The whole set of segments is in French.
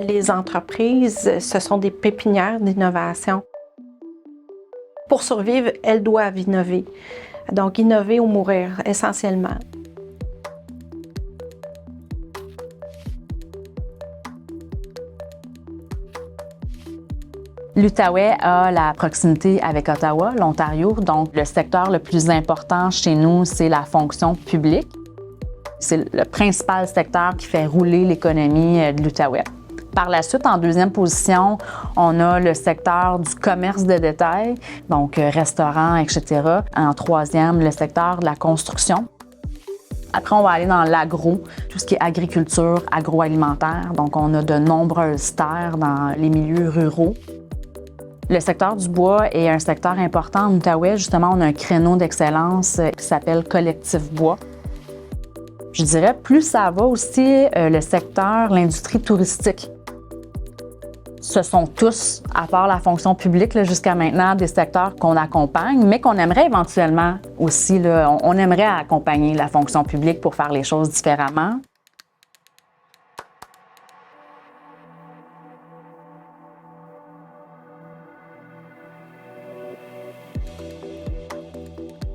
Les entreprises, ce sont des pépinières d'innovation. Pour survivre, elles doivent innover. Donc, innover ou mourir, essentiellement. L'Outaouais a la proximité avec Ottawa, l'Ontario. Donc, le secteur le plus important chez nous, c'est la fonction publique. C'est le principal secteur qui fait rouler l'économie de l'Outaouais. Par la suite, en deuxième position, on a le secteur du commerce de détail, donc restaurants, etc. En troisième, le secteur de la construction. Après, on va aller dans l'agro, tout ce qui est agriculture, agroalimentaire. Donc, on a de nombreuses terres dans les milieux ruraux. Le secteur du bois est un secteur important en Outaouais. Justement, on a un créneau d'excellence qui s'appelle Collectif Bois. Je dirais, plus ça va aussi, le secteur, l'industrie touristique. Ce sont tous, à part la fonction publique, jusqu'à maintenant, des secteurs qu'on accompagne, mais qu'on aimerait éventuellement aussi, on aimerait accompagner la fonction publique pour faire les choses différemment.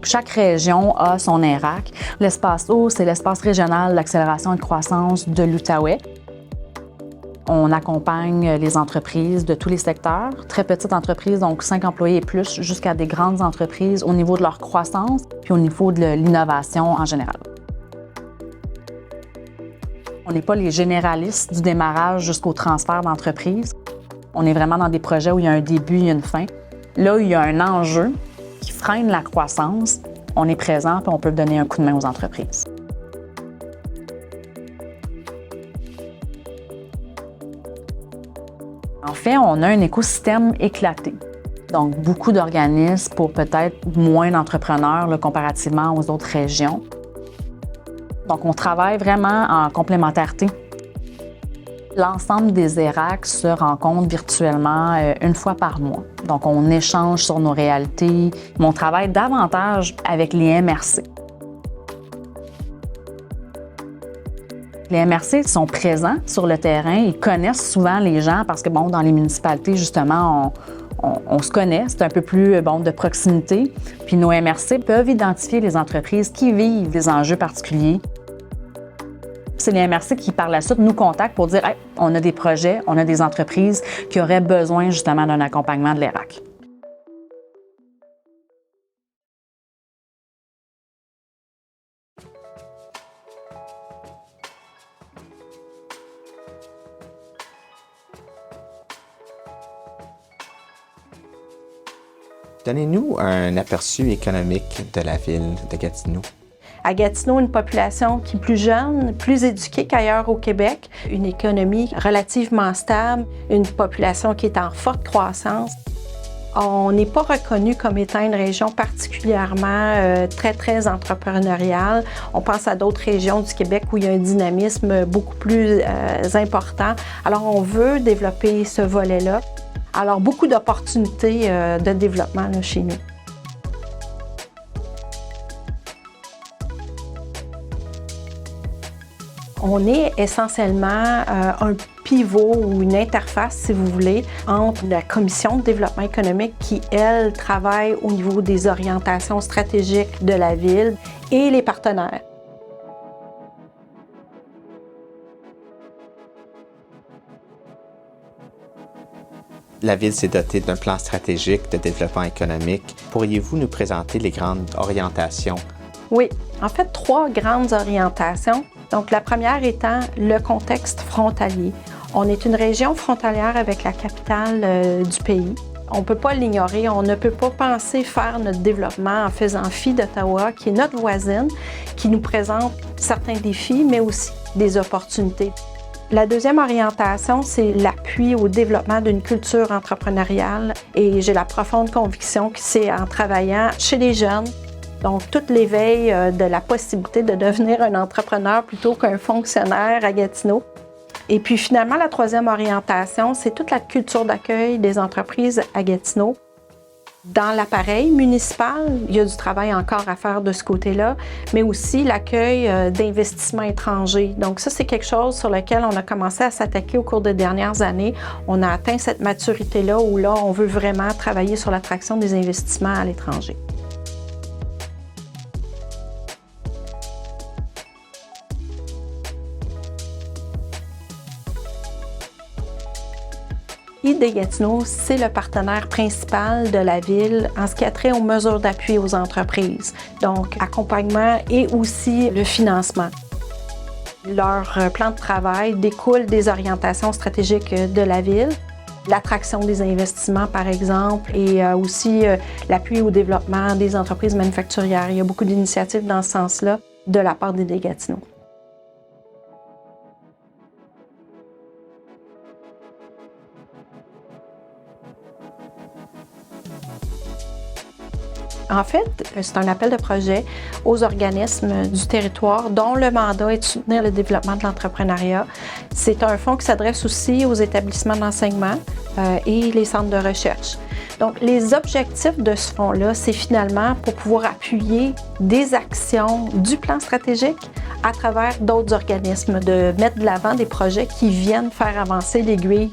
Chaque région a son ERAC. L'espace eau, c'est l'espace régional d'accélération et de croissance de l'Outaouais. On accompagne les entreprises de tous les secteurs, très petites entreprises, donc 5 employés et plus, jusqu'à des grandes entreprises au niveau de leur croissance, puis au niveau de l'innovation en général. On n'est pas les généralistes du démarrage jusqu'au transfert d'entreprise. On est vraiment dans des projets où il y a un début et une fin. Là où il y a un enjeu qui freine la croissance, on est présent et on peut donner un coup de main aux entreprises. En fait, on a un écosystème éclaté. Donc, beaucoup d'organismes pour peut-être moins d'entrepreneurs comparativement aux autres régions. Donc, on travaille vraiment en complémentarité. L'ensemble des ERAC se rencontrent virtuellement une fois par mois. Donc, on échange sur nos réalités, mais on travaille davantage avec les MRC. Les MRC sont présents sur le terrain, ils connaissent souvent les gens parce que, dans les municipalités, justement, on se connaît, c'est un peu plus de proximité. Puis nos MRC peuvent identifier les entreprises qui vivent des enjeux particuliers. C'est les MRC qui, par la suite, nous contactent pour dire hey, on a des projets, on a des entreprises qui auraient besoin justement d'un accompagnement de l'ERAC. Donnez-nous un aperçu économique de la ville de Gatineau. À Gatineau, une population qui est plus jeune, plus éduquée qu'ailleurs au Québec, une économie relativement stable, une population qui est en forte croissance. On n'est pas reconnu comme étant une région particulièrement très entrepreneuriale. On pense à d'autres régions du Québec où il y a un dynamisme beaucoup plus important. Alors, on veut développer ce volet-là. Alors, beaucoup d'opportunités de développement chez nous. On est essentiellement un pivot ou une interface, si vous voulez, entre la Commission de développement économique qui, elle, travaille au niveau des orientations stratégiques de la ville et les partenaires. La Ville s'est dotée d'un plan stratégique de développement économique. Pourriez-vous nous présenter les grandes orientations? Oui, en fait, 3 grandes orientations. Donc, la première étant le contexte frontalier. On est une région frontalière avec la capitale du pays. On ne peut pas l'ignorer, on ne peut pas penser faire notre développement en faisant fi d'Ottawa, qui est notre voisine, qui nous présente certains défis, mais aussi des opportunités. La deuxième orientation, c'est l'appui au développement d'une culture entrepreneuriale et j'ai la profonde conviction que c'est en travaillant chez les jeunes, donc toute l'éveil de la possibilité de devenir un entrepreneur plutôt qu'un fonctionnaire à Gatineau. Et puis finalement, la troisième orientation, c'est toute la culture d'accueil des entreprises à Gatineau. Dans l'appareil municipal, il y a du travail encore à faire de ce côté-là, mais aussi l'accueil d'investissements étrangers. Donc ça, c'est quelque chose sur lequel on a commencé à s'attaquer au cours des dernières années. On a atteint cette maturité-là où là, on veut vraiment travailler sur l'attraction des investissements à l'étranger. ID-Gatineau, c'est le partenaire principal de la Ville en ce qui a trait aux mesures d'appui aux entreprises, donc accompagnement et aussi le financement. Leur plan de travail découle des orientations stratégiques de la Ville, l'attraction des investissements par exemple, et aussi l'appui au développement des entreprises manufacturières. Il y a beaucoup d'initiatives dans ce sens-là de la part d'ID-Gatineau. En fait, c'est un appel de projet aux organismes du territoire dont le mandat est de soutenir le développement de l'entrepreneuriat. C'est un fonds qui s'adresse aussi aux établissements d'enseignement et les centres de recherche. Donc, les objectifs de ce fonds-là, c'est finalement pour pouvoir appuyer des actions du plan stratégique à travers d'autres organismes, de mettre de l'avant des projets qui viennent faire avancer l'aiguille.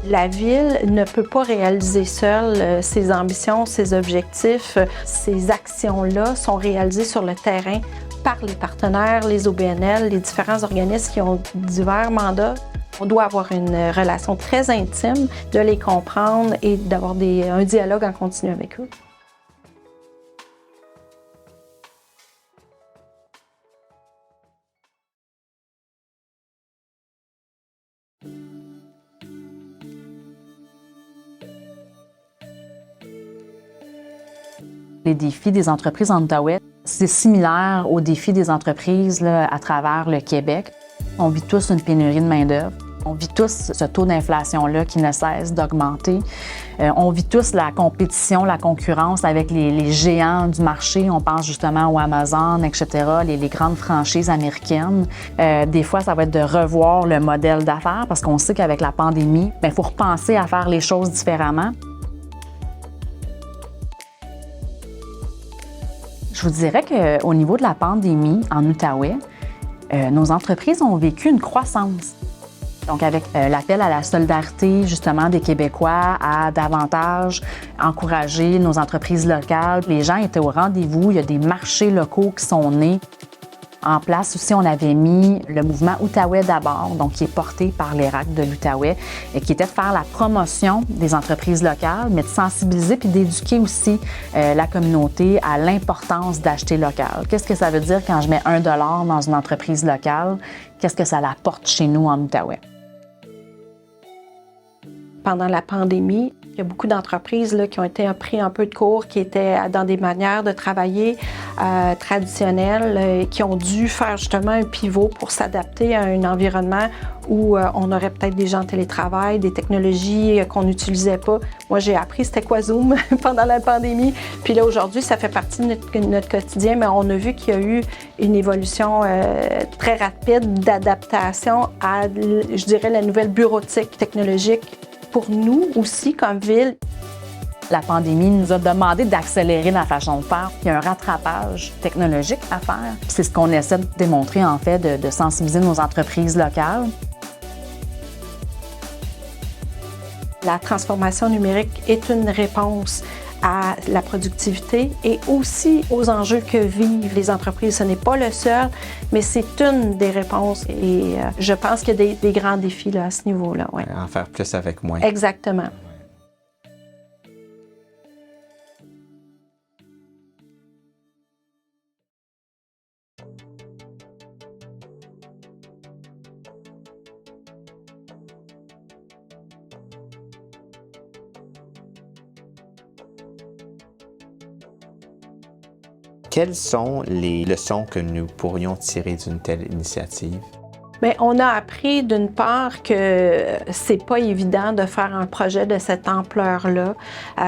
La Ville ne peut pas réaliser seule ses ambitions, ses objectifs. Ces actions-là sont réalisées sur le terrain par les partenaires, les OBNL, les différents organismes qui ont divers mandats. On doit avoir une relation très intime, de les comprendre et d'avoir un dialogue en continu avec eux. Les défis des entreprises en Outaouais, c'est similaire aux défis des entreprises là, à travers le Québec. On vit tous une pénurie de main-d'œuvre. On vit tous ce taux d'inflation-là qui ne cesse d'augmenter. On vit tous la compétition, la concurrence avec les géants du marché. On pense justement au Amazon, etc., les grandes franchises américaines. Des fois, ça va être de revoir le modèle d'affaires parce qu'on sait qu'avec la pandémie, il faut repenser à faire les choses différemment. Je vous dirais qu'au niveau de la pandémie en Outaouais, nos entreprises ont vécu une croissance. Donc, avec l'appel à la solidarité, justement, des Québécois à davantage encourager nos entreprises locales, les gens étaient au rendez-vous. Il y a des marchés locaux qui sont nés. En place aussi, on avait mis le mouvement Outaouais d'abord, donc qui est porté par l'ERAC de l'Outaouais, et qui était de faire la promotion des entreprises locales, mais de sensibiliser puis d'éduquer aussi la communauté à l'importance d'acheter local. Qu'est-ce que ça veut dire quand je mets $1 dans une entreprise locale? Qu'est-ce que ça apporte chez nous en Outaouais? Pendant la pandémie, il y a beaucoup d'entreprises là, qui ont été pris un peu de cours, qui étaient dans des manières de travailler traditionnelles, qui ont dû faire justement un pivot pour s'adapter à un environnement où on aurait peut-être des gens en télétravail, des technologies qu'on n'utilisait pas. Moi, j'ai appris c'était quoi Zoom pendant la pandémie. Puis là, aujourd'hui, ça fait partie de notre quotidien, mais on a vu qu'il y a eu une évolution très rapide d'adaptation à, je dirais, la nouvelle bureautique technologique. Pour nous aussi, comme ville, la pandémie nous a demandé d'accélérer la façon de faire. Il y a un rattrapage technologique à faire. C'est ce qu'on essaie de démontrer, en fait, de sensibiliser nos entreprises locales. La transformation numérique est une réponse à la productivité et aussi aux enjeux que vivent les entreprises. Ce n'est pas le seul, mais c'est une des réponses et je pense qu'il y a des grands défis là, à ce niveau-là. Ouais. En faire plus avec moins. Exactement. Quelles sont les leçons que nous pourrions tirer d'une telle initiative? Bien, on a appris d'une part que c'est pas évident de faire un projet de cette ampleur-là.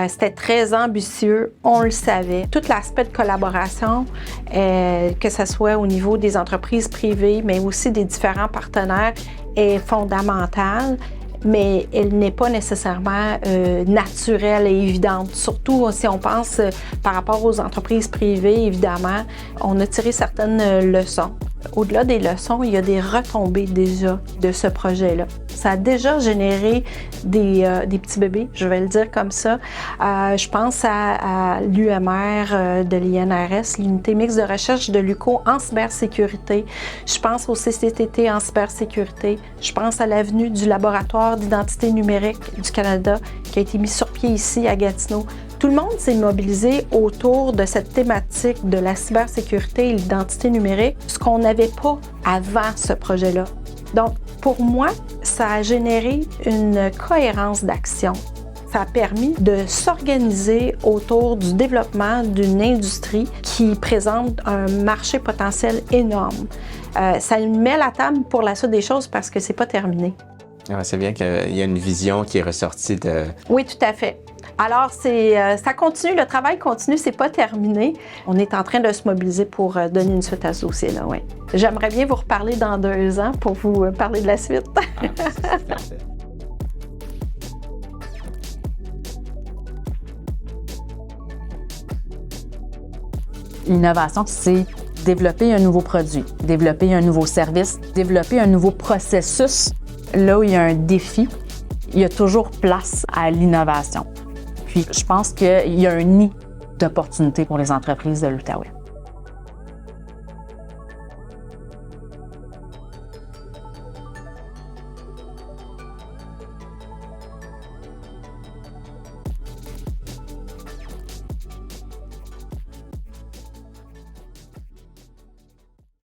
C'était très ambitieux, on le savait. Tout l'aspect de collaboration, que ce soit au niveau des entreprises privées, mais aussi des différents partenaires, est fondamental. mais elle n'est pas nécessairement naturelle et évidente. Surtout si on pense par rapport aux entreprises privées, évidemment, on a tiré certaines leçons. Au-delà des leçons, il y a des retombées déjà de ce projet-là. Ça a déjà généré des petits bébés, je vais le dire comme ça. Je pense à l'UMR de l'INRS, l'unité mixte de recherche de l'UQO en cybersécurité. Je pense au CCTT en cybersécurité. Je pense à l'avenue du laboratoire d'identité numérique du Canada qui a été mis sur pied ici à Gatineau. Tout le monde s'est mobilisé autour de cette thématique de la cybersécurité et l'identité numérique, ce qu'on n'avait pas avant ce projet-là. Donc, pour moi, ça a généré une cohérence d'action. Ça a permis de s'organiser autour du développement d'une industrie qui présente un marché potentiel énorme. Ça met la table pour la suite des choses parce que c'est pas terminé. Ouais, c'est bien qu'il y a une vision qui est ressortie de... Oui, tout à fait. Alors, ça continue, le travail continue, c'est pas terminé. On est en train de se mobiliser pour donner une suite à ce dossier-là, oui. J'aimerais bien vous reparler dans 2 ans pour vous parler de la suite. L'innovation, c'est développer un nouveau produit, développer un nouveau service, développer un nouveau processus. Là où il y a un défi, il y a toujours place à l'innovation. Puis, je pense qu'il y a un nid d'opportunités pour les entreprises de l'Outaouais.